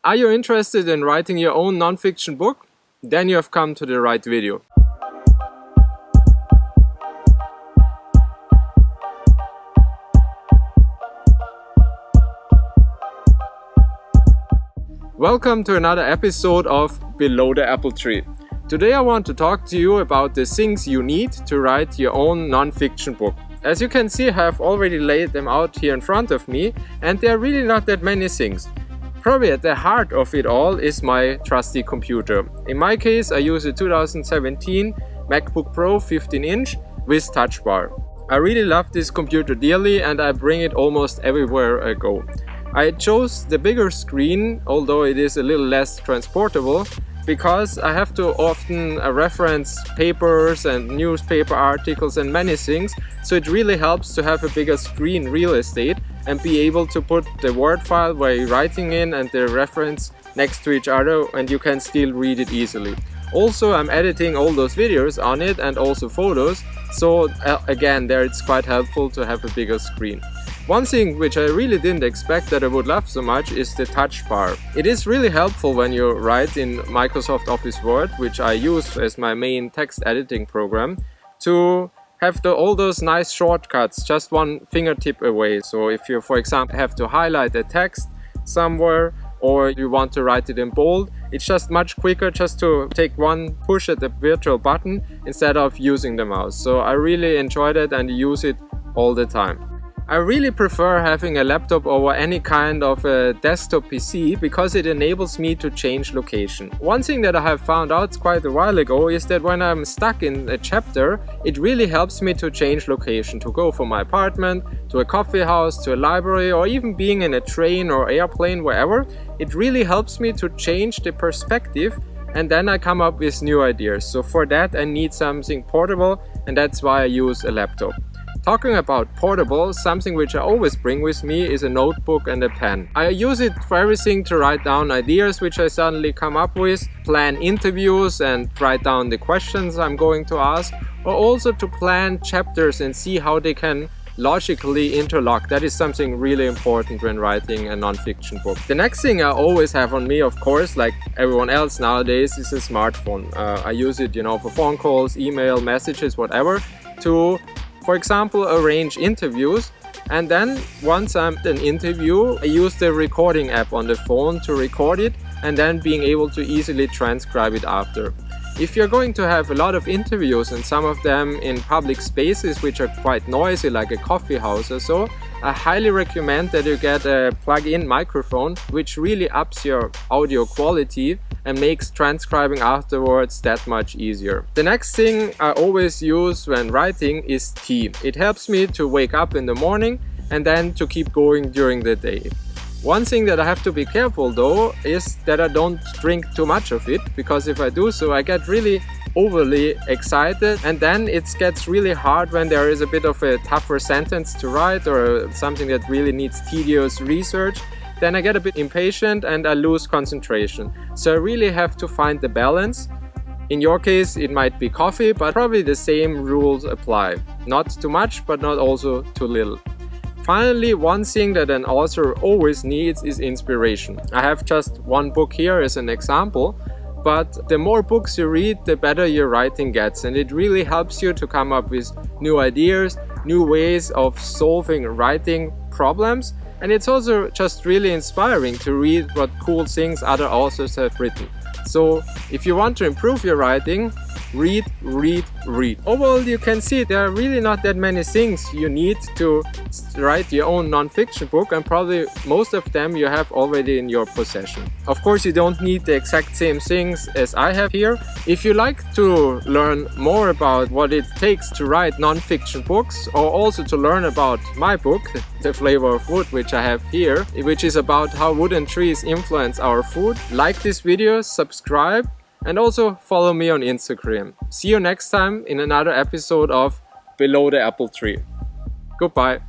Are you interested in writing your own non-fiction book? Then you have come to the right video. Welcome to another episode of Below the Apple Tree. Today I want to talk to you about the things you need to write your own non-fiction book. As you can see, I have already laid them out here in front of me, and there are really not that many things. Probably at the heart of it all is my trusty computer. In my case, I use a 2017 MacBook Pro 15-inch with touch bar. I really love this computer dearly and I bring it almost everywhere I go. I chose the bigger screen, although it is a little less transportable, because I have to often reference papers and newspaper articles and many things, so it really helps to have a bigger screen real estate and be able to put the Word file where you're writing in and the reference next to each other, and you can still read it easily. Also, I'm editing all those videos on it and also photos, so again, there it's quite helpful to have a bigger screen. One thing which I really didn't expect that I would love so much is the touch bar. It is really helpful when you write in Microsoft Office Word, which I use as my main text editing program, to have all those nice shortcuts just one fingertip away. So if you, for example, have to highlight a text somewhere or you want to write it in bold, it's just much quicker just to take one push at the virtual button instead of using the mouse. So I really enjoyed it and use it all the time. I really prefer having a laptop over any kind of a desktop PC because it enables me to change location. One thing that I have found out quite a while ago is that when I'm stuck in a chapter, it really helps me to change location, to go from my apartment to a coffee house, to a library, or even being in a train or airplane, wherever. It really helps me to change the perspective, and then I come up with new ideas. So for that I need something portable, and that's why I use a laptop. Talking about portable, something which I always bring with me is a notebook and a pen. I use it for everything, to write down ideas which I suddenly come up with, plan interviews and write down the questions I'm going to ask, or also to plan chapters and see how they can logically interlock. That is something really important when writing a non-fiction book. The next thing I always have on me, of course, like everyone else nowadays, is a smartphone. I use it, for phone calls, email, messages, whatever, to, for example, arrange interviews, and then once I'm at an interview, I use the recording app on the phone to record it and then being able to easily transcribe it after. If you're going to have a lot of interviews and some of them in public spaces which are quite noisy, like a coffee house or so, I highly recommend that you get a plug-in microphone which really ups your audio quality and makes transcribing afterwards that much easier. The next thing I always use when writing is tea. It helps me to wake up in the morning and then to keep going during the day. One thing that I have to be careful though is that I don't drink too much of it, because if I do so I get really overly excited, and then it gets really hard when there is a bit of a tougher sentence to write or something that really needs tedious research. Then I get a bit impatient and I lose concentration. So I really have to find the balance. In your case it might be coffee, but probably the same rules apply. Not too much, but not also too little. Finally, one thing that an author always needs is inspiration. I have just one book here as an example, but the more books you read, the better your writing gets, and it really helps you to come up with new ideas, new ways of solving writing problems, and it's also just really inspiring to read what cool things other authors have written. So if you want to improve your writing, read, read, read. Overall, you can see there are really not that many things you need to write your own non-fiction book, and probably most of them you have already in your possession. Of course, you don't need the exact same things as I have here. If you like to learn more about what it takes to write non-fiction books, or also to learn about my book, The Flavor of Wood, which I have here, which is about how wood and trees influence our food, like this video, subscribe, and also follow me on Instagram. See you next time in another episode of Below the Apple Tree. Goodbye.